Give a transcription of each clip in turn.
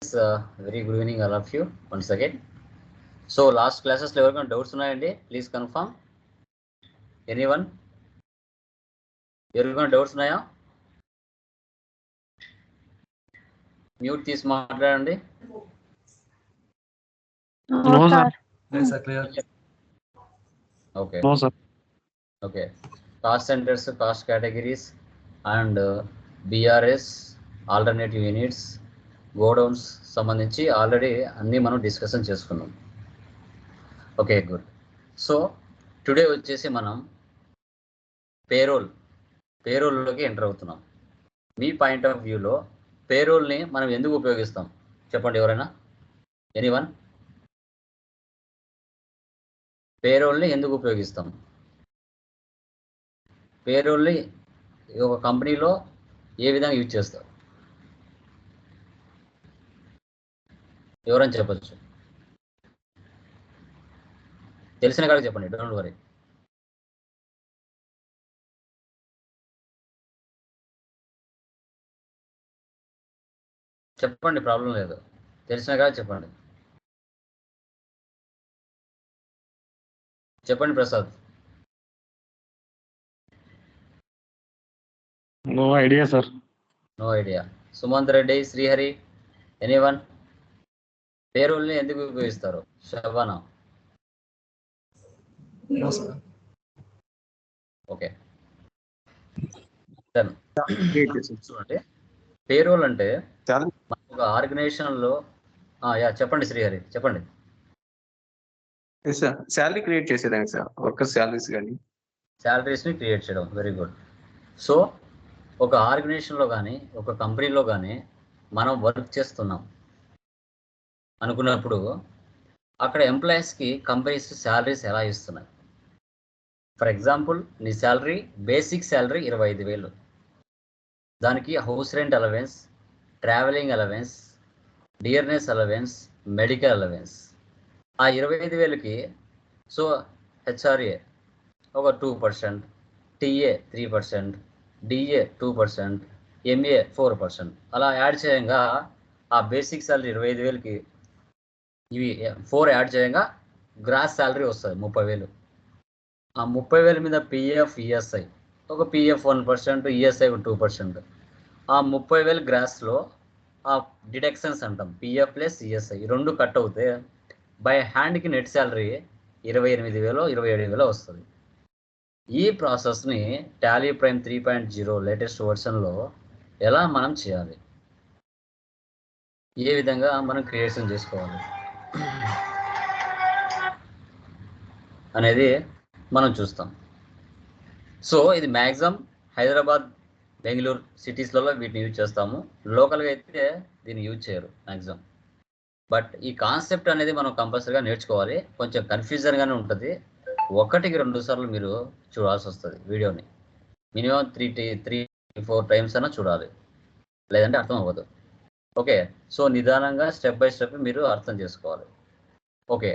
Very good evening all of you once again. So last classes లో ఎవరికైనా doubts ఉన్నాయండి? Please confirm. Anyone? ఎవరికైనా doubts ఉన్నాయా? Mute తీసి మాట్లాడండి. No, sir. Yes, sir, clear. Okay. No, sir. Okay. Cost centers, cost categories and BRS, alternative units, godowns సంబంధించి already అన్నీ మనం డిస్కషన్ చేసుకున్నాం. Okay, good. సో టుడే వచ్చేసి మనం పేరోల్లోకి ఎంటర్ అవుతున్నాం. మీ పాయింట్ ఆఫ్ వ్యూలో పేరోల్ని మనం ఎందుకు ఉపయోగిస్తాం చెప్పండి ఎవరైనా? ఎనీవన్? పేరోల్ని ఎందుకు ఉపయోగిస్తాం? పేరోల్ని ఒక కంపెనీలో ఏ విధంగా యూజ్ చేస్తారు ఎవరైనా చెప్పచ్చు. తెలిసిన కాడికి చెప్పండి, డోంట్ వరీ. చెప్పండి, ప్రాబ్లం లేదు. తెలిసిన కాడికి చెప్పండి. చెప్పండి Prasad. No idea, sir. No idea. Sumanth Reddy, Srihari, anyone? పేరోల్ని ఎందుకు ఉపయోగిస్తారు? శబానా? No, sir. ఓకే, చూడండి. పేరోల్ అంటే ఒక ఆర్గనైజేషన్లో చెప్పండి శ్రీహరి, చెప్పండి. సార్ శాలరీ క్రియేట్ చేసేదాన్ని సార్, వర్కర్ శాలరీస్ కానీ శాలరీస్ని క్రియేట్ చేయడం. Very good. సో ఒక ఆర్గనైజేషన్లో కానీ ఒక కంపెనీలో కానీ మనం వర్క్ చేస్తున్నాం అనుకున్నప్పుడు అక్కడ ఎంప్లాయీస్కి కంపెనీస్ శాలరీస్ ఎలా ఇస్తున్నాయి? ఫర్ ఎగ్జాంపుల్, నీ శాలరీ బేసిక్ శాలరీ 25,000, దానికి house rent allowance, travelling allowance, dearness allowance, medical allowance. ఆ 25,000కి సో హెచ్ఆర్ఏ ఒక 2%, టీఏ 3%, డిఏ 2%, ఎంఏ 4%, అలా యాడ్ చేయంగా ఆ బేసిక్ శాలరీ 25,000కి ఇవి 4 యాడ్ చేయంగా గ్రాస్ శాలరీ వస్తుంది 30,000. ఆ 30,000 మీద పిఎఫ్, ఈఎస్ఐ ఒక పిఎఫ్ 1%, ఈఎస్ఐ 2%. ఆ 30,000 గ్రాస్లో ఆ డిడక్షన్స్ అంటాం, పిఎఫ్ ప్లస్ ఈఎస్ఐ రెండు కట్ అవుతే బై హ్యాండ్కి నెట్ శాలరీ 28,000, 27,000 వస్తుంది. ఈ ప్రాసెస్ని టాలీ ప్రైమ్ 3.0 లేటెస్ట్ వర్షన్లో ఎలా మనం చేయాలి, ఏ విధంగా మనం క్రియేషన్ చేసుకోవాలి అనేది మనం చూస్తాం. సో ఇది మ్యాక్సిమం హైదరాబాద్, బెంగళూరు సిటీస్లలో వీటిని యూజ్ చేస్తాము. లోకల్గా అయితే దీన్ని యూజ్ చేయరు మ్యాక్సిమం. బట్ ఈ కాన్సెప్ట్ అనేది మనం కంపల్సరీగా నేర్చుకోవాలి. కొంచెం కన్ఫ్యూజన్గానే ఉంటుంది. 1-2 సార్లు మీరు చూడాల్సి వస్తుంది వీడియోని. మినిమం 3-4 టైమ్స్ అయినా చూడాలి, లేదంటే అర్థం అవ్వదు. ఓకే, సో నిదానంగా స్టెప్ బై స్టెప్ మీరు అర్థం చేసుకోవాలి. ఓకే,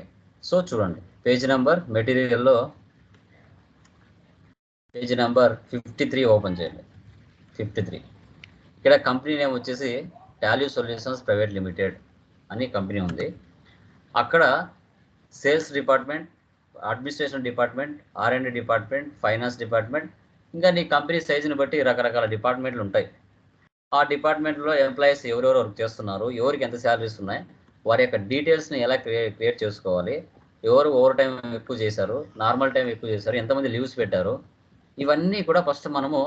సో చూడండి, పేజ్ నెంబర్ మెటీరియల్లో పేజ్ నెంబర్ 53 ఓపెన్ చేయండి. 53 ఇక్కడ కంపెనీ నేమ్ వచ్చేసి టాలీ సొల్యూషన్స్ ప్రైవేట్ లిమిటెడ్ అని కంపెనీ ఉంది. అక్కడ sales department, administration department, R&D department, finance department, ఇంకా నీ కంపెనీ సైజుని బట్టి రకరకాల డిపార్ట్మెంట్లు ఉంటాయి. ఆ డిపార్ట్మెంట్లో ఎంప్లాయీస్ ఎవరెవరు వర్క్ చేస్తున్నారు, ఎవరికి ఎంత శాలరీస్ ఉన్నాయి, వారి యొక్క డీటెయిల్స్ని ఎలా క్రియేట్ చేసుకోవాలి, ఎవరు ఓవర్ టైం ఎక్కువ చేశారు, నార్మల్ టైం ఎక్కువ చేశారు, ఎంతమంది లీవ్స్ పెట్టారు, ఇవన్నీ కూడా ఫస్ట్ మనము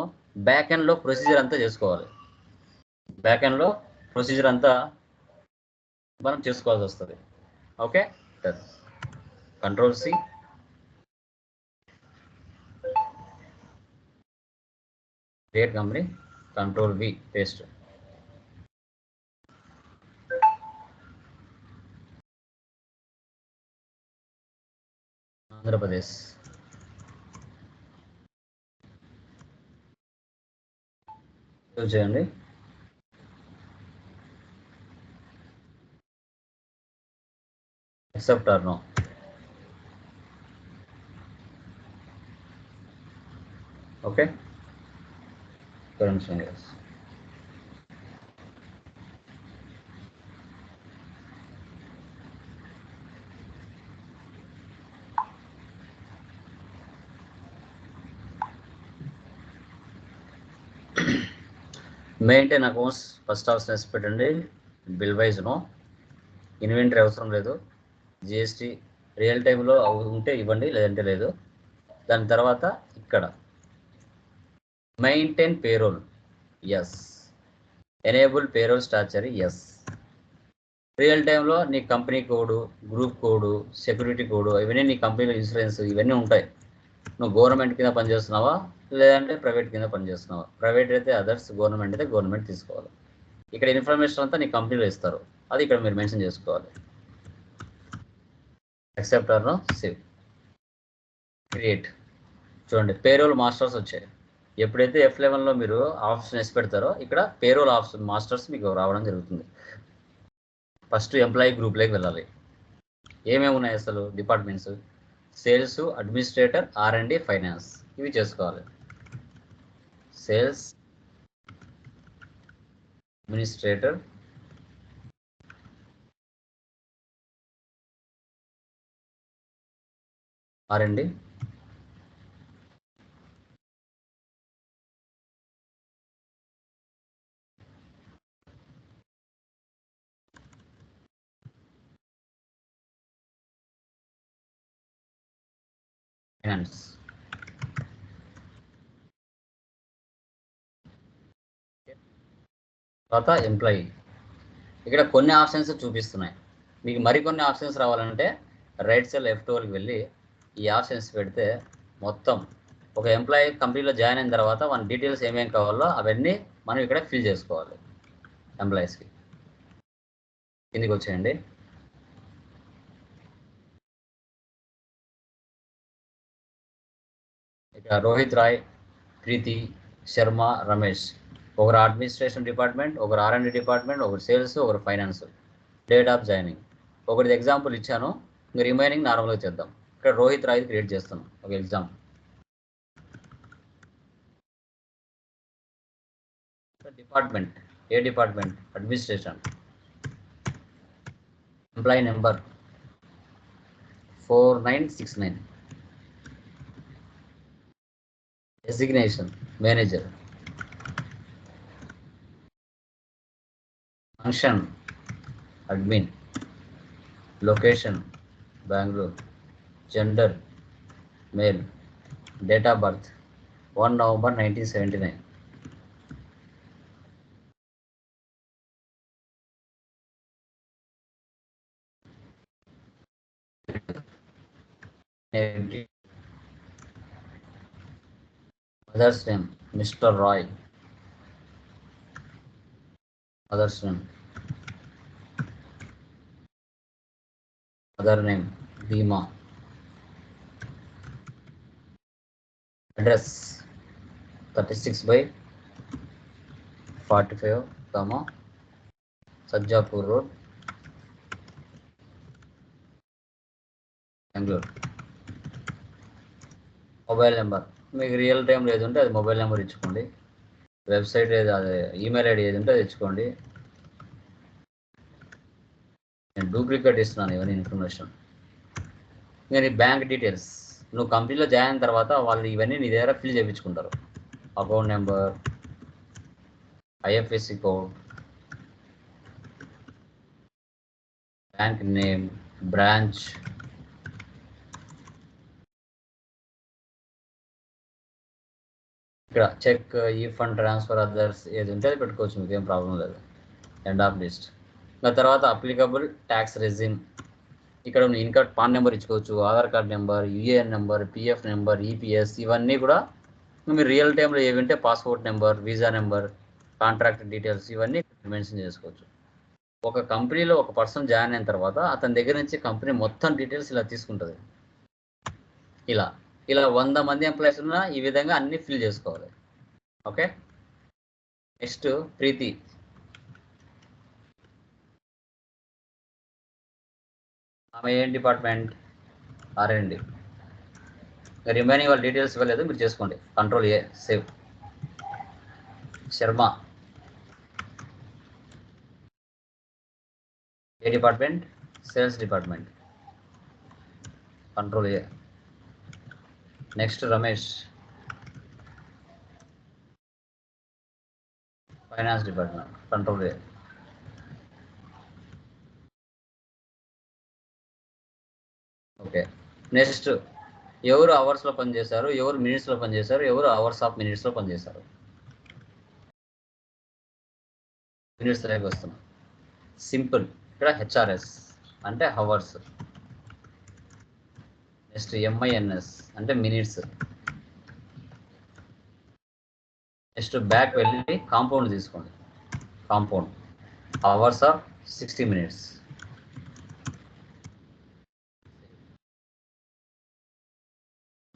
బ్యాక్ ఎండ్లో ప్రొసీజర్ అంతా చేసుకోవాలి. బ్యాక్ ఎండ్లో ప్రొసీజర్ అంతా మనం చేసుకోవాల్సి వస్తుంది. Okay, control C, create company, control V, paste. Andhra Pradesh. Save చేయండి. accept or no? Okay, current fingers. Maintain accounts first option వేసి పెట్టండి. బిల్ వైజ్ నో, ఇన్వెంటరీ అవసరం లేదు. జిఎస్టీ రియల్ టైంలో ఉంటే ఇవ్వండి, లేదంటే లేదు. దాని తర్వాత ఇక్కడ maintain payroll, yes. Enable payroll structure, yes. Real టైంలో నీ company code, group code, security code, ఇవన్నీ నీ కంపెనీలో ఇన్సూరెన్స్ ఇవన్నీ ఉంటాయి. నువ్వు గవర్నమెంట్ కింద పనిచేస్తున్నావా, లేదంటే ప్రైవేట్ కింద పనిచేస్తున్నావా? ప్రైవేట్ అయితే అదర్స్, గవర్నమెంట్ అయితే గవర్నమెంట్ తీసుకోవాలి. ఇక్కడ ఇన్ఫర్మేషన్ అంతా నీ కంపెనీలో ఇస్తారు, అది ఇక్కడ మీరు మెన్షన్ చేసుకోవాలి. Accept or no, save, create. చూడండి పేరోల్ మాస్టర్స్ వచ్చాయి. ఎప్పుడైతే F11లో మీరు ఆప్షన్ వేసి పెడతారో ఇక్కడ పేరోల్ ఆప్షన్ మాస్టర్స్ మీకు రావడం జరుగుతుంది. ఫస్ట్ ఎంప్లాయీ గ్రూప్లోకి వెళ్ళాలి. ఏమేమి ఉన్నాయి అసలు departments? Sales, administrator, R&D, finance, ఇవి చేసుకోవాలి. Sales, administrator, R&D, finance. తర్వాత ఎంప్లాయీ. ఇక్కడ కొన్ని ఆప్షన్స్ చూపిస్తున్నాయి. మీకు మరికొన్ని ఆప్షన్స్ రావాలంటే రైట్ సైడ్ F12కి వెళ్ళి ఈ ఆప్షన్స్ పెడితే మొత్తం ఒక ఎంప్లాయీ కంపెనీలో జాయిన్ అయిన తర్వాత మన డీటెయిల్స్ ఏమేమి కావాలో అవన్నీ మనం ఇక్కడ ఫిల్ చేసుకోవాలి. ఎంప్లాయీస్కి కిందికి వచ్చేయండి. ఇక రోహిత్ రాయ్, ప్రీతి, శర్మ, రమేష్, ఒకరు అడ్మినిస్ట్రేషన్ డిపార్ట్మెంట్, ఒకరు R&D డిపార్ట్మెంట్, ఒకరు సేల్స్, ఒకరు ఫైనాన్స్. డేట్ ఆఫ్ జాయినింగ్ ఒకటి ఎగ్జాంపుల్ ఇచ్చాను, ఇంకా రిమైనింగ్ నార్మల్గా చేద్దాం. ఇక్కడ రోహిత్ రాయ్ క్రియేట్ చేస్తాను ఒక exam. Department, A department? Administration. Employee number 4969. Designation manager. Function admin. Location Bengaluru. Gender male. Date of birth 1 November 1979. Mother's name Mr. Roy. Mother's name. Mother name Bhima. Address 36/45, Sajjapur Road, Bengaluru. Mobile number మీకు real time లేదంటే అది mobile number ఇచ్చుకోండి. Website ఏది, అది email ID ఏది ఉంటే అది ఇచ్చుకోండి. నేను డూప్లికేట్ ఇస్తున్నాను ఇవన్నీ ఇన్ఫర్మేషన్. ఇంకా నీ బ్యాంక్ డీటెయిల్స్ నువ్వు కంపెనీలో జాయిన్ అయిన తర్వాత వాళ్ళు ఇవన్నీ నీ దగ్గర ఫిల్ చేయించుకుంటారు. Account number, IFSC code, bank name, branch, ఇక్కడ చెక్, ఈ ఫండ్ ట్రాన్స్ఫర్, అదర్స్ ఏది ఉంటే అది పెట్టుకోవచ్చు, మీకు ఏం ప్రాబ్లం లేదు. End of list. దాని తర్వాత అప్లికబుల్ ట్యాక్స్ రెజ్యూమ్. ఇక్కడ ఇన్కమ్ పాన్ నెంబర్ ఇచ్చుకోవచ్చు, Aadhaar card number, UAN number, PF number, EPS, ఇవన్నీ కూడా మీరు రియల్ టైంలో ఏవి ఉంటే passport number, visa number, contract details ఇవన్నీ మెన్షన్ చేసుకోవచ్చు. ఒక కంపెనీలో ఒక పర్సన్ జాయిన్ అయిన తర్వాత అతని దగ్గర నుంచి కంపెనీ మొత్తం డీటెయిల్స్ ఇలా తీసుకుంటుంది. ఇలా 100 మంది ఎంప్లాయీస్ ఉన్నా ఈ విధంగా అన్ని ఫిల్ చేసుకోవాలి. ఓకే. నెక్స్ట్ ప్రీతి. ఆమె ఏం డిపార్ట్మెంట్? R&D. రిమైనింగ్ వాళ్ళ డీటెయిల్స్ ఇవ్వలేదు, మీరు చేసుకోండి. Ctrl A, save. Sharma A department? Sales department. Ctrl A. Next Ramesh finance department control చేయాలి. ఓకే, నెక్స్ట్ ఎవరు అవర్స్లో పనిచేశారు, ఎవరు మినిట్స్లో పనిచేశారు, ఎవరు అవర్స్ ఆఫ్ మినిట్స్లో పనిచేశారు. మినిట్స్ రేపు వస్తున్నాం. సింపుల్, ఇక్కడ హెచ్ఆర్ఎస్ అంటే హవర్స్. నెక్స్ట్ ఎంఐఎన్ఎస్ అంటే మినిట్స్. నెక్స్ట్ బ్యాక్ వెళ్ళి కాంపౌండ్ తీసుకోండి. Compound hours of 60 minutes.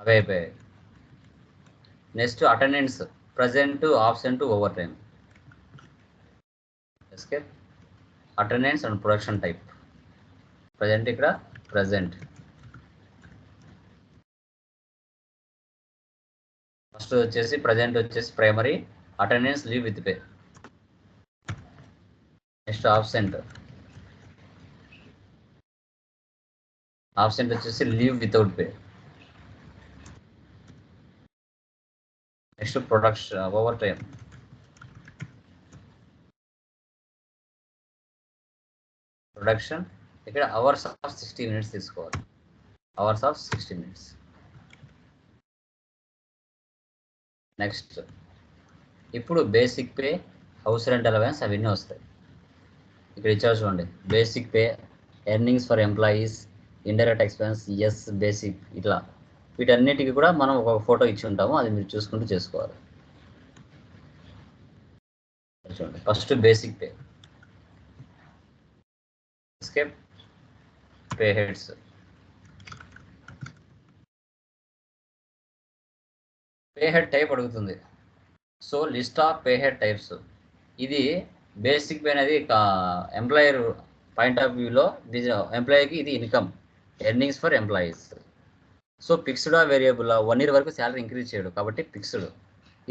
అవే అయిపోయాయి. Next attendance, present, absent, overtime. Escape attendance and production type. Present ఇక్కడ ప్రజెంట్. ఫస్ట్ వచ్చేసి ప్రజెంట్ వచ్చేసి primary, attendance leave with pay. Next absent, absent వచ్చేసి leave without pay. Next production overtime. Production ఇక్కడ hours of 60 minutes తీసుకోవాలి. Hours of 60 minutes. Next ఇప్పుడు basic pay, house rent allowance అవన్నీ వస్తాయి. ఇక్కడ ఇచ్చారు చూడండి, basic pay, earnings for employees, indirect expense, as basic, ఇట్లా వీటన్నిటికీ కూడా మనం ఒక ఫోటో ఇచ్చి ఉంటాము, అది మీరు చూసుకుంటూ చేసుకోవాలి. చూడండి, first basic pay, escape pay heads. Pay head type అడుగుతుంది. So list of pay head types. ఇది బేసిక్ పే అనేది ఎంప్లాయర్ పాయింట్ ఆఫ్ వ్యూలో ఎంప్లాయీకి ఇది income, earnings for employees. So fixed variable 1 year వరకు శాలరీ ఇంక్రీజ్ చేయడు కాబట్టి ఫిక్స్డ్.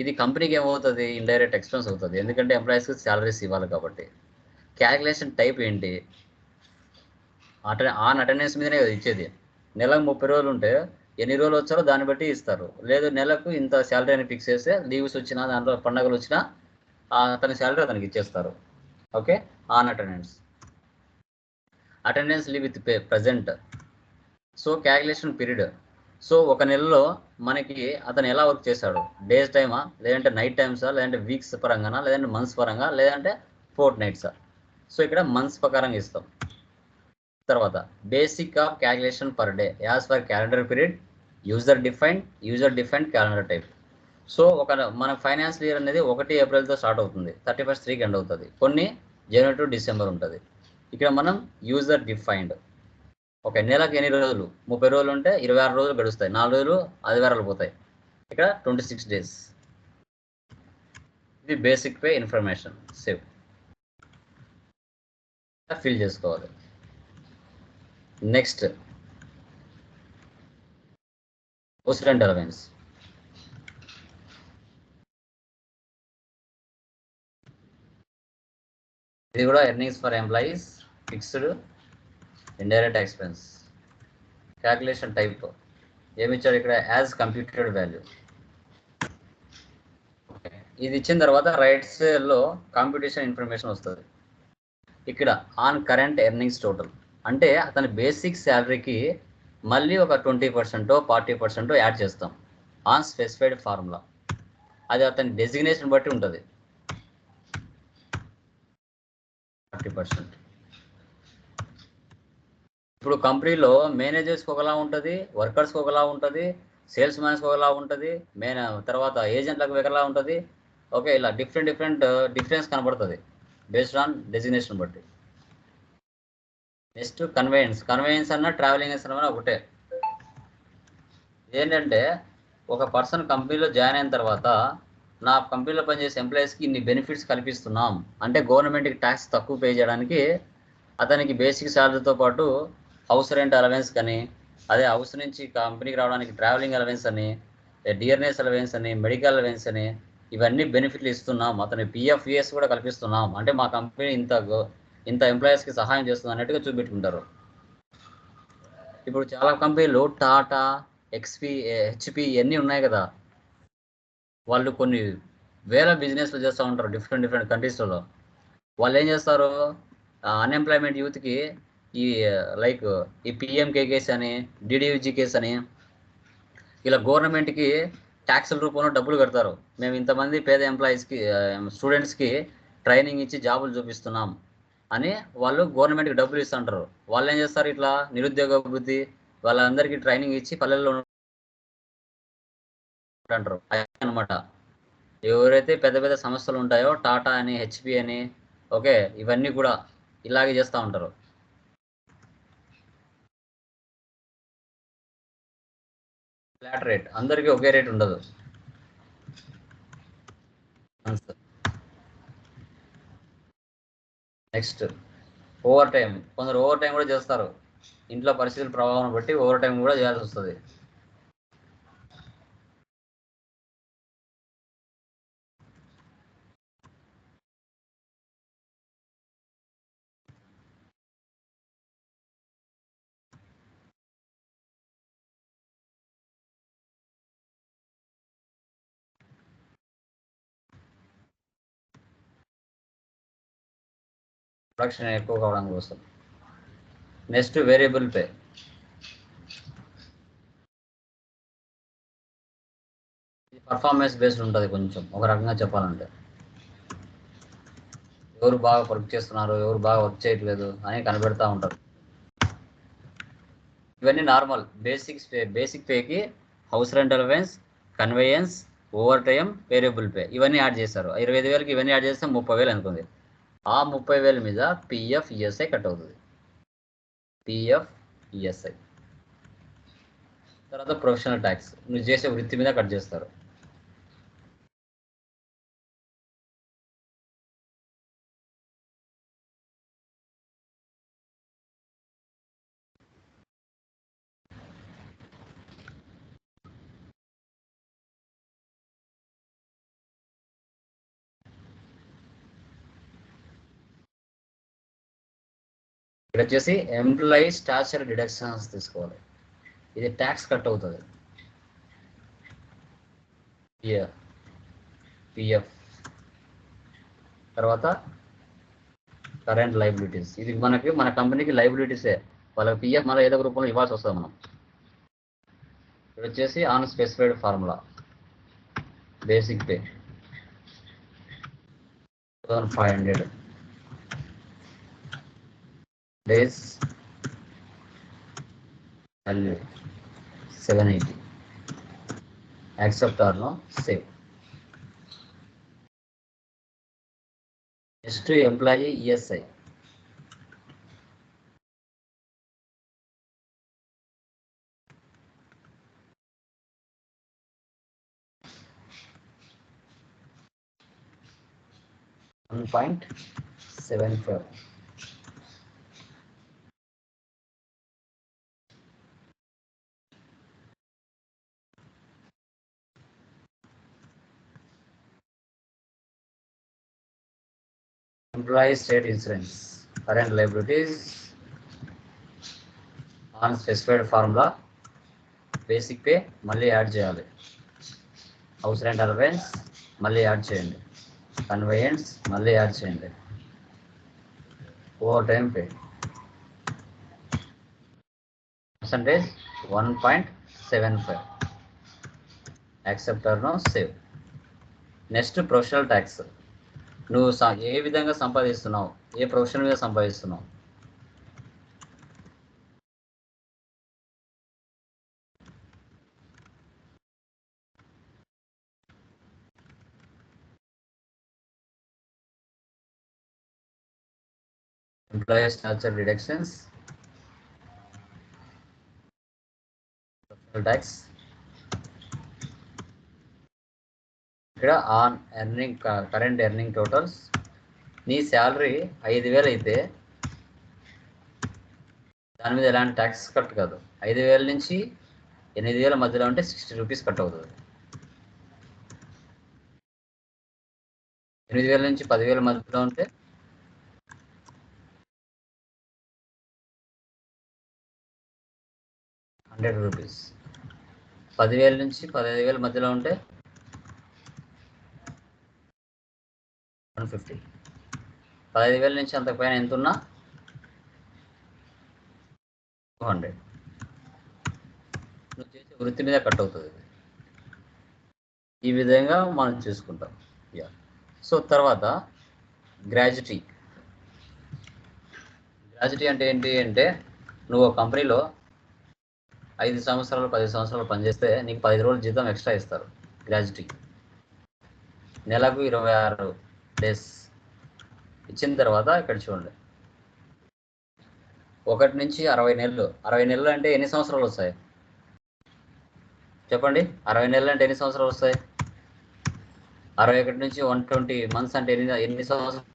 ఇది కంపెనీకి ఏమవుతుంది, ఇండైరెక్ట్ ఎక్స్పెన్స్ అవుతుంది, ఎందుకంటే ఎంప్లాయీస్కి శాలరీస్ ఇవ్వాలి కాబట్టి. క్యాలిక్యులేషన్ టైప్ ఏంటి, ఆన్ అటెండెన్స్ మీదనే కదా ఇచ్చేది. నెలకు 30 రోజులు ఉంటే ఎన్ని రోజులు వచ్చారో దాన్ని బట్టి ఇస్తారు. లేదు నెలకు ఇంత శాలరీ అని ఫిక్స్ చేస్తే లీవ్స్ వచ్చినా, దాంట్లో పండగలు వచ్చినా అతని శాలరీ అతనికి ఇచ్చేస్తారు. Okay, on attendance. Attendance leave with pay present. So calculation period. So ఒక నెలలో మనకి అతను ఎలా వర్క్ చేశాడు, డేస్ టైమా, లేదంటే నైట్ టైమ్సా, లేదంటే వీక్స్ పరంగానా, లేదంటే మంత్స్ పరంగా, లేదంటే ఫోర్త్ నైట్సా. సో ఇక్కడ మంత్స్ ప్రకారంగా ఇస్తాం. తర్వాత basic of calculation per day as per calendar period, user defined calendar type. So మన ఫైనాన్షియల్ ఇయర్ అనేది 1 Aprilతో స్టార్ట్ అవుతుంది, 31st 3కి ఎండ్ అవుతుంది. కొన్ని January to December ఉంటుంది. ఇక్కడ మనం యూజర్ డిఫైన్డ్. ఓకే, నెలకు ఎన్ని రోజులు, 30 రోజులు ఉంటే 26 రోజులు గడుస్తాయి, 4 రోజులు ఆదివారాలు పోతాయి. ఇక్కడ 26 days. ఇది basic pay information. Save fill చేసుకోవాలి. Next house rent allowance. ఇది కూడా earnings for employees, fixed, indirect expense. Calculation type ఏమి ఇచ్చాడు ఇక్కడ, యాజ్ కంప్యూటెడ్ వాల్యూ. ఇది ఇచ్చిన తర్వాత రైట్ సైడ్లో కాంపిటీషన్ ఇన్ఫర్మేషన్ వస్తుంది. ఇక్కడ ఆన్ కరెంట్ ఎర్నింగ్స్ టోటల్ అంటే అతని బేసిక్ శాలరీకి మళ్ళీ ఒక 20% 40% యాడ్ చేస్తాం ఆన్ స్పెసిఫైడ్ ఫార్ములా. అది అతని డెసిగ్నేషన్ బట్టి ఉంటుంది. 40%. ఇప్పుడు కంపెనీలో మేనేజర్స్కి ఒకలా ఉంటుంది, వర్కర్స్కి ఒకలా ఉంటుంది, సేల్స్ మ్యాన్స్కి ఒకలా ఉంటుంది, తర్వాత ఏజెంట్లకు ఒకలా ఉంటుంది. ఓకే, ఇలా డిఫరెన్స్ కనబడుతుంది బేస్డ్ ఆన్ డెసిగ్నేషన్ బట్టి. నెక్స్ట్ కన్వేయన్స్ అన్న ట్రావెలింగ్ అన్న ఒకటే. ఏంటంటే ఒక పర్సన్ కంపెనీలో జాయిన్ అయిన తర్వాత నా కంపెనీలో పనిచేసే ఎంప్లాయీస్కి ఇన్ని బెనిఫిట్స్ కల్పిస్తున్నాం అంటే గవర్నమెంట్కి ట్యాక్స్ తక్కువ పే చేయడానికి అతనికి బేసిక్ శాలరీతో పాటు హౌస్ రెంట్ అలవెన్స్ కానీ, అదే హౌస్ నుంచి కంపెనీకి రావడానికి ట్రావెలింగ్ అలవెన్స్ అని, డియర్నెస్ అలవెన్స్ అని, మెడికల్ అలవెన్స్ అని, ఇవన్నీ బెనిఫిట్లు ఇస్తున్నాం. అతని PF కూడా కల్పిస్తున్నాం అంటే మా కంపెనీ ఇంత ఎంప్లాయీస్కి సహాయం చేస్తుంది అన్నట్టుగా చూపెట్టుకుంటారు. ఇప్పుడు చాలా కంపెనీలు టాటా, HP ఇవన్నీ ఉన్నాయి కదా, వాళ్ళు కొన్ని వేరే బిజినెస్లు చేస్తూ ఉంటారు డిఫరెంట్ కంట్రీస్లలో. వాళ్ళు ఏం చేస్తారు, అన్ఎంప్లాయ్మెంట్ యూత్కి ఈ లైక్ ఈ పిఎంకేకేస్ అని, డిడివిజికేస్ అని ఇలా గవర్నమెంట్కి ట్యాక్సుల రూపంలో డబ్బులు కడతారు. మేము ఇంతమంది పేద ఎంప్లాయీస్కి స్టూడెంట్స్కి ట్రైనింగ్ ఇచ్చి జాబులు చూపిస్తున్నాం అని వాళ్ళు గవర్నమెంట్కి డబ్బులు ఇస్తుంటారు. వాళ్ళు ఏం చేస్తారు, ఇట్లా నిరుద్యోగ అభివృద్ధి వాళ్ళందరికీ ట్రైనింగ్ ఇచ్చి పల్లెల్లో అంటారు అనమాట. ఎవరైతే పెద్ద పెద్ద సంస్థలు ఉంటాయో టాటా అని, హెచ్పి అని, ఓకే, ఇవన్నీ కూడా ఇలాగే చేస్తూ ఉంటారు. ఫ్లాట్ రేట్, అందరికీ ఒకే రేట్ ఉండదు. Next over time. కొందరు ఓవర్ టైం కూడా చేస్తారు. ఇంట్లో పరిస్థితుల ప్రభావం బట్టి ఓవర్ టైం కూడా చేయాల్సి వస్తుంది. ప్రొడక్షన్ ఎక్కువ కావడం కోసం. Next variable pay. ఇది పర్ఫార్మెన్స్ బేస్డ్ ఉంటుంది. కొంచెం ఒక రకంగా చెప్పాలంటే ఎవరు బాగా వర్క్ చేస్తున్నారు, ఎవరు బాగా వర్క్ చేయట్లేదు అని కనిపెడతా ఉంటారు. ఇవన్నీ నార్మల్ బేసిక్ పేకి house rent allowance, conveyance, overtime, variable pay ఇవన్నీ యాడ్ చేశారు. 25,000కి ఇవన్నీ యాడ్ చేస్తే 30,000 అనుకుంది. ఆ 30,000 మీద పిఎఫ్ ఈఎస్ఐ కట్ అవుతుంది. పిఎఫ్ ఈఎస్ఐ తర్వాత ప్రొఫెషనల్ ట్యాక్స్ నువ్వు చేసే వృత్తి మీద కట్ చేస్తారు. ఇక్కడ వచ్చేసి ఎంప్లాయీ స్టాచ్యూరీ డిడక్షన్స్ తీసుకోవాలి. ఇది ట్యాక్స్ కట్ అవుతుంది. పిఎఫ్ తర్వాత కరెంట్ లైబిలిటీస్. ఇది మన కంపెనీకి లైబిలిటీసే. వాళ్ళకి పిఎఫ్ మళ్ళీ ఏదో రూపంలో ఇవ్వాల్సి వస్తుంది మనం. ఇది వచ్చేసి on specified formula. Basic pay 2,500 days, value 780. Accept or no, save. Next employee ESI. $1.75. Employee state insurance, current liabilities on specified formula. Basic pay మళ్ళీ యాడ్ చేయాలి. హౌస్ రెంట్ అలవెన్స్ మళ్ళీ యాడ్ చేయండి. కన్వేయన్స్ మళ్ళీ యాడ్ చేయండి. Overtime pay percentage 1.75. Accept or no, save. Next professional tax. నువ్వు ఏ విధంగా సంపాదిస్తున్నావు, ఏ ప్రొఫెషన్ మీద సంపాదిస్తున్నావు. Employee statutory deductions, professional tax. ఇక్కడ on earning, current earning totals. నీ శాలరీ 5,000 అయితే దాని మీద ఎలాంటి ట్యాక్స్ కట్ కాదు. 5,000 నుంచి 8,000 మధ్యలో ఉంటే 60 రూపీస్ కట్ అవుతుంది. 8,000 నుంచి 10,000 మధ్యలో ఉంటే 100 రూపీస్. 10,000 నుంచి 15,000 మధ్యలో ఉంటే 150. 15,000 నుంచి అంతకు పైన ఎంత ఉన్నా 200. నువ్వు చేసే వృత్తి మీద కట్ అవుతుంది. ఈ విధంగా మనం చూసుకుంటాం. సో తర్వాత గ్రాడ్యుటీ. గ్రాడ్యుటీ అంటే ఏంటి అంటే నువ్వు కంపెనీలో 5 సంవత్సరాలు 10 సంవత్సరాలు పనిచేస్తే నీకు 10 రోజులు జీతం ఎక్స్ట్రా ఇస్తారు. గ్రాడ్యుటీ నెలకు 26 డేస్ ఇచ్చిన తర్వాత ఇక్కడ చూడండి 1 నుంచి 60 నెలలు. 60 నెలలు అంటే ఎన్ని సంవత్సరాలు వస్తాయి చెప్పండి? 60 నెలలు అంటే ఎన్ని సంవత్సరాలు వస్తాయి? 61 నుంచి 120 మంత్స్ అంటే ఎన్ని సంవత్సరాలు?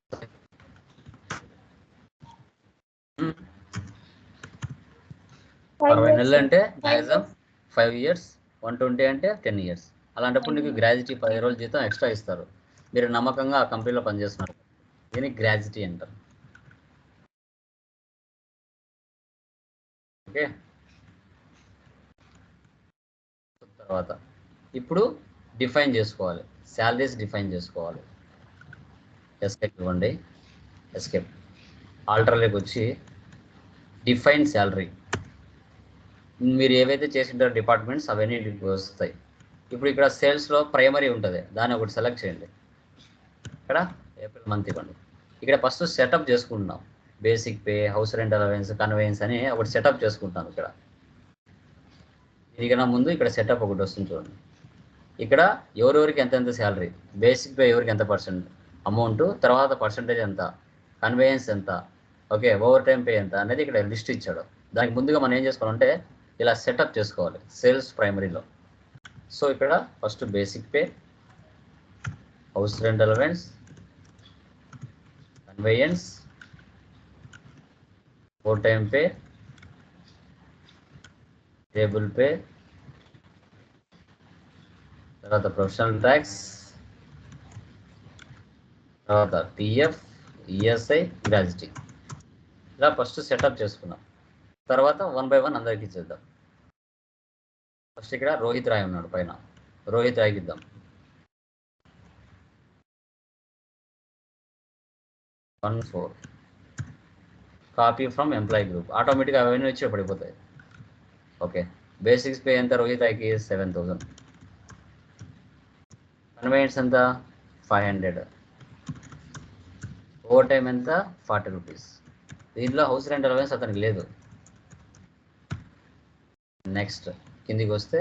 60 నెలలు అంటే మ్యాక్సిమం 5 ఇయర్స్, 120 అంటే 10 ఇయర్స్. అలాంటప్పుడు నీకు గ్రాడ్యుటీ 10 రోజుల జీతం ఎక్స్ట్రా ఇస్తారు. మీరు నమ్మకంగా ఆ కంపెనీలో పనిచేస్తున్నారు. దీనికి గ్రాడ్యుటీ అంటారు. ఓకే. తర్వాత ఇప్పుడు డిఫైన్ చేసుకోవాలి. శాలరీస్ డిఫైన్ చేసుకోవాలి. ఎస్కేప్ ఇవ్వండి. ఎస్కేప్ ఆల్టర్లోకి వచ్చి డిఫైన్ శాలరీ. మీరు ఏవైతే చేసింటారో డిపార్ట్మెంట్స్ అవన్నీ వస్తాయి. ఇప్పుడు ఇక్కడ సేల్స్లో ప్రైమరీ ఉంటుంది, దాన్ని ఒకటి సెలెక్ట్ చేయండి. ఇక్కడ ఏప్రిల్ మంత్ ఇవ్వండి. ఇక్కడ ఫస్ట్ సెటప్ చేసుకుంటున్నాం. Basic pay, house rent allowance, conveyance అని ఒకటి సెటప్ చేసుకుంటాం. ఇక్కడ దీనికన్నా ముందు ఇక్కడ సెటప్ ఒకటి వస్తుంది చూడండి. ఇక్కడ ఎవరెవరికి ఎంతెంత శాలరీ, బేసిక్ పే ఎవరికి ఎంత పర్సెంట్ అమౌంట్, తర్వాత పర్సంటేజ్ ఎంత, కన్వేయన్స్ ఎంత, ఓకే, ఓవర్ టైం పే ఎంత అనేది ఇక్కడ లిస్ట్ ఇచ్చాడు. దానికి ముందుగా మనం ఏం చేసుకోవాలంటే ఇలా సెటప్ చేసుకోవాలి సేల్స్ ప్రైమరీలో. సో ఇక్కడ first basic pay, house rent allowance, conveyance, overtime pay, table pay, తర్వాత ప్రొఫెషనల్ ట్యాక్స్, తర్వాత పిఎఫ్, ఈఎస్ఐ, గ్రాడ్యుటీ. ఇలా ఫస్ట్ సెటప్ చేసుకున్నాం. తర్వాత 1 by 1 అందరికి ఇచ్చేద్దాం. ఫస్ట్ ఇక్కడ రోహిత్ రాయ్ ఉన్నాడు పైన, రోహిత్ రాయ్కి ఇద్దాం. 14 కాపీ ఫ్రమ్ ఎంప్లాయీ గ్రూప్. ఆటోమేటిక్గా అవన్నీ వచ్చి పడిపోతాయి. ఓకే. బేసిక్స్ పే ఎంత రోహిత్ రాయ్కి? 7,000. కన్వేయన్స్ ఎంత? 500. ఓవర్ టైం ఎంత? 40 రూపీస్. దీంట్లో హౌస్ రెంట్ అలవెన్స్ అతనికి లేదు. నెక్స్ట్ కిందికి వస్తే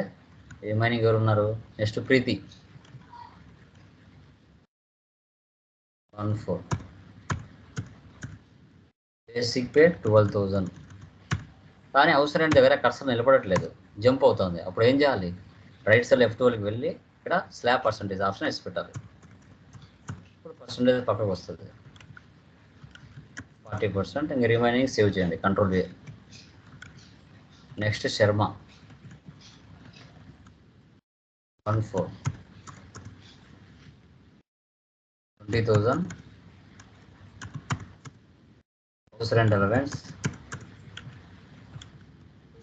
రిమైనింగ్ ఎవరు ఉన్నారు? నెక్స్ట్ ప్రీతి 14. Basic pay 12,000. కానీ హౌస్ రెంట్ దగ్గర కర్సర్ నిలబడట్లేదు, జంప్ అవుతుంది. అప్పుడు ఏం చేయాలి? రైట్ సైడ్ లెఫ్ట్ వాళ్ళకి వెళ్ళి ఇక్కడ స్లాబ్ పర్సంటేజ్ ఆప్షన్ వేసి పెట్టాలి. ఇప్పుడు పర్సంటేజ్ పక్కకు వస్తుంది 40%. ఇంక రిమైనింగ్ సేవ్ చేయండి, కంట్రోల్ చేయండి. Next Sharma 14. 20,000. House rent allowance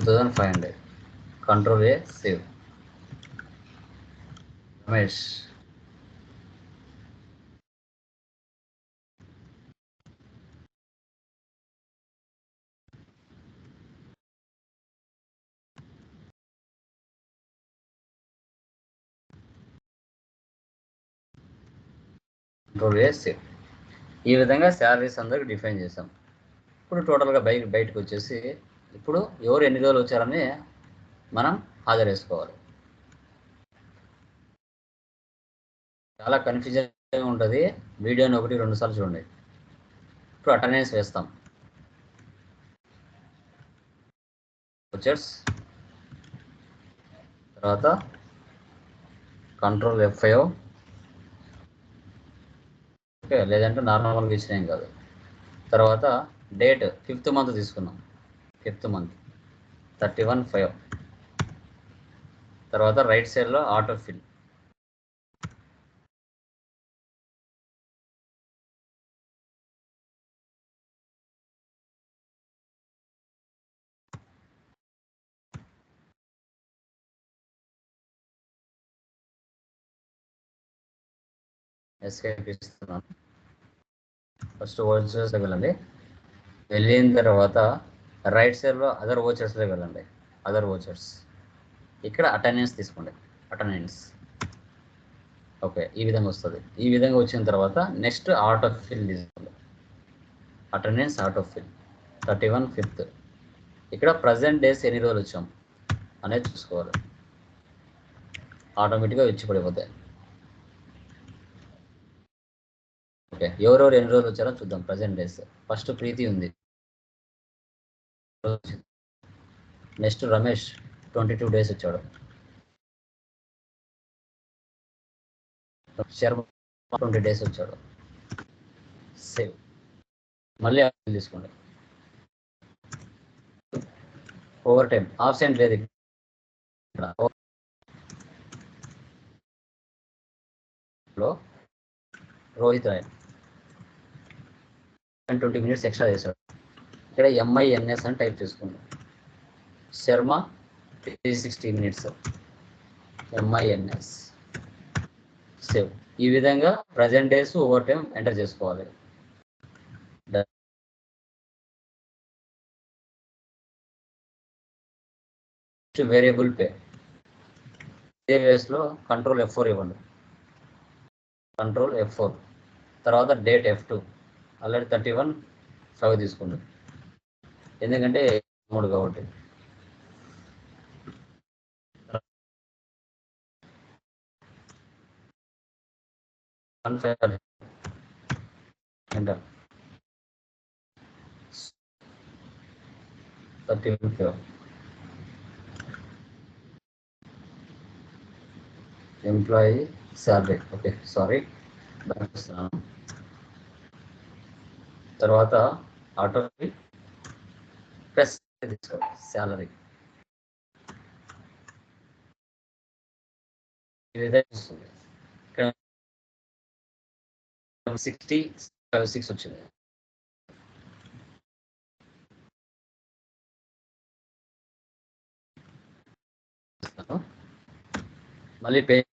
2,500. Control A, save. Ramesh 2,000. ఈ విధంగా శాలరీస్ అందరికి డిఫైన్ చేసాం. ఇప్పుడు టోటల్గా బయటకు వచ్చేసి ఇప్పుడు ఎవరు ఎన్ని రోజులు వచ్చారని మనం హాజరేసుకోవాలి. చాలా కన్ఫ్యూజన్ ఉంటుంది. వీడియోని 1-2 సార్లు చూడండి. ఇప్పుడు అటెండెన్స్ వేస్తాం. వచ్చర్స్, తర్వాత కంట్రోల్ F5. ఓకే, లేదంటే నార్మల్గా ఇచ్చినాం కాదు. తర్వాత డేట్ 5th మంత్ తీసుకున్నాం. 5th month 31/5. తర్వాత రైట్ సైడ్లో ఆటో ఫిల్. ఎస్కేప్ ఇస్తున్నాను. ఫస్ట్ ఓచర్స్లోకి వెళ్ళండి. వెళ్ళిన తర్వాత రైట్ సైడ్లో అదర్ ఓచర్స్లోకి వెళ్ళండి. అదర్ ఓచర్స్ ఇక్కడ అటెండెన్స్ తీసుకోండి. అటెండెన్స్ ఓకే, ఈ విధంగా వస్తుంది. ఈ విధంగా వచ్చిన తర్వాత నెక్స్ట్ ఆటో ఫిల్ తీసుకోండి. Attendance auto fill 31/5. ఇక్కడ ప్రజెంట్ డేస్ ఎన్ని రోజులు వచ్చాం అనేది చూసుకోవాలి. ఆటోమేటిక్గా వచ్చి పడిపోతాయి. ఓకే, ఎవరెవరు ఎన్ని రోజులు వచ్చారో చూద్దాం. ప్రజెంట్ డేస్ ఫస్ట్ ప్రీతి ఉంది. నెక్స్ట్ రమేష్ 22 డేస్ వచ్చాడు. శర్మ 20 డేస్ వచ్చాడు. సేవ్. మళ్ళీ తీసుకోండి. ఓవర్ టైం ఆబ్సెంట్ లేదు ఇక్కడ. రోహిత్ రాయ్ 20 మినిట్స్ ఎక్స్ట్రా చేశాడు. ఇక్కడ MINS అని టైప్ చేసుకోండి. Sharma 360 minutes MINS. సేవ్. ఈ విధంగా present days over time enter చేసుకోవాలి. వేరియబుల్ పే లో కంట్రోల్ F4 ఇవ్వండి. కంట్రోల్ F4 తర్వాత డేట్ F2. ఆల్రెడీ 31/5 తీసుకోండి, ఎందుకంటే 3 కాబట్టి. Enter 31/5. Employee salary. Okay, sorry, తర్వాత ఆటో ప్లస్ తీసుకోండి. శాలరీ ఈ విధంగా వస్తుంది. ఇక్కడ 60/6 వచ్చింది. మళ్ళీ పేజ్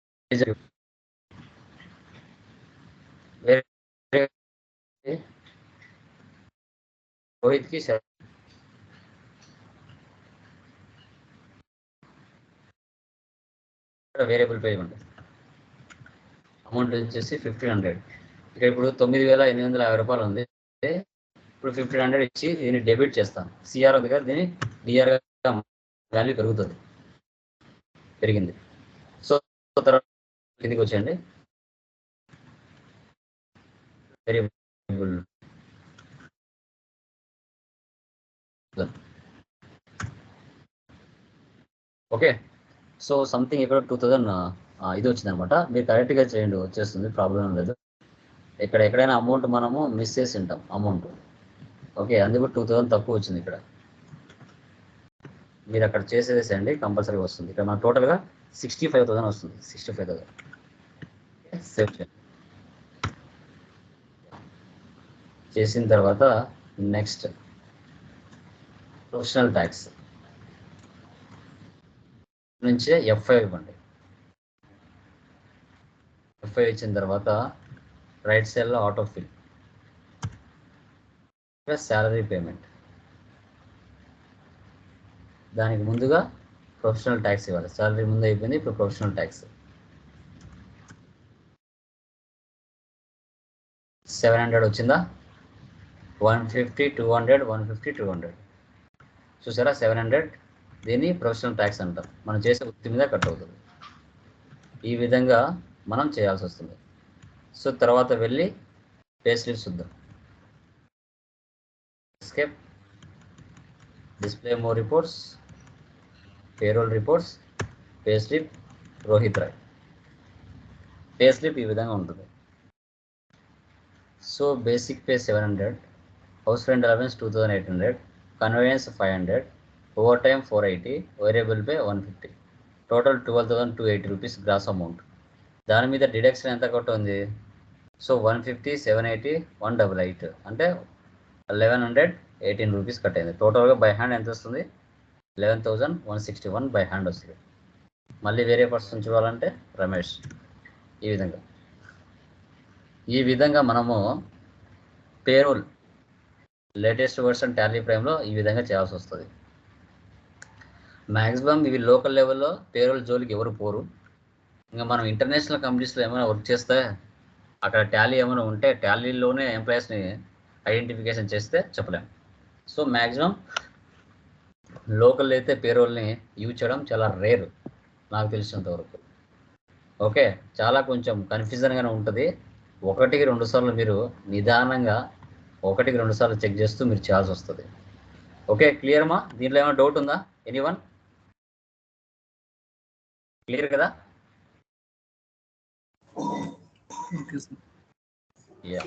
రోహిత్కి వేరియబుల్ పే ఇవ్వండి. అమౌంట్ వచ్చేసి 1500. ఇక్కడ ఇప్పుడు 9850 రూపాయలు ఉంది. ఇప్పుడు 1500 ఇచ్చి దీన్ని డెబిట్ చేస్తాను. సిఆర్ ఉంది కదా, దీన్ని డిఆర్ వాల్యూ పెరుగుతుంది. పెరిగింది. సో తర్వాత కిందికి వచ్చేయండి. Variable okay. సో సంథింగ్ ఇక్కడ 2000 ఇది వచ్చింది అనమాట. మీరు కరెక్ట్గా చేయండి, వచ్చేస్తుంది, ప్రాబ్లం లేదు. ఇక్కడ ఎక్కడైనా అమౌంట్ మనము మిస్ చేసి ఉంటాం అమౌంట్. ఓకే, అందుకు 2000 తక్కువ వచ్చింది. ఇక్కడ మీరు అక్కడ చేసేసేయండి, కంపల్సరీగా వస్తుంది. ఇక్కడ మన టోటల్గా 65,000 వస్తుంది. 65,000 సేవ్ చేయండి. చేసిన తర్వాత నెక్స్ట్ ప్రొఫెషనల్ ట్యాక్స్ నుంచి F5 ఇవ్వండి. F5 ఇచ్చిన తర్వాత రైట్ సైడ్లో ఆటో ఫిల్ శాలరీ పేమెంట్. దానికి ముందుగా ప్రొఫెషనల్ ట్యాక్స్ ఇవ్వాలి. శాలరీ ముందు అయిపోయింది, ఇప్పుడు ప్రొఫెషనల్ ట్యాక్స్ 700 వచ్చిందా. 150, 200, 150, 200 చూసారా. 700 దీన్ని ప్రొఫెషనల్ ట్యాక్స్ అంటాం. మనం చేసే వృత్తి మీద కట్ అవుతుంది. ఈ విధంగా మనం చేయాల్సి వస్తుంది. సో తర్వాత వెళ్ళి పే స్లిప్స్ చూద్దాం. Escape, display more reports, payroll reports, pay slip, Rohit Roy. Pay slip ఈ విధంగా ఉంటుంది. So basic pay 700, house rent allowance 2800, conveyance 500, overtime 480, variable pay 150, total 12,280 rupees gross amount. దాని మీద డిడక్షన్ ఎంత కట్ ఉంది. సో 150, 780, 188 అంటే 1118 రూపీస్ కట్ అయింది. టోటల్గా బై హ్యాండ్ ఎంత వస్తుంది, 11,161 బై హ్యాండ్ వస్తుంది. మళ్ళీ వేరే పర్సన్ చూడాలంటే రమేష్. ఈ విధంగా మనము పేరోల్ లేటెస్ట్ వర్షన్ టాలీ ప్రైమ్లో ఈ విధంగా చేయాల్సి వస్తుంది. మ్యాక్సిమం ఇవి లోకల్ లెవెల్లో పేరోల్ జోలికి ఎవరు పోరు. ఇంకా మనం ఇంటర్నేషనల్ కంపెనీస్లో ఏమైనా వర్క్ చేస్తే అక్కడ టాలీ ఏమైనా ఉంటే టాలీలోనే ఎంప్లాయీస్ని ఐడెంటిఫికేషన్ చేస్తే చెప్పలేము. సో మ్యాక్సిమం లోకల్ అయితే పేరోల్ని యూజ్ చేయడం చాలా రేర్ నాకు తెలిసినంత వరకు. ఓకే, చాలా కొంచెం కన్ఫ్యూజన్గానే ఉంటుంది. 1-2 సార్లు మీరు నిదానంగా 1-2 సార్లు చెక్ చేస్తూ మీరు చేయాల్సి వస్తుంది. ఓకే, క్లియర్మా? దీంట్లో ఏమైనా డౌట్ ఉందా? ఎనీవన్? క్లియర్ కదా? యా.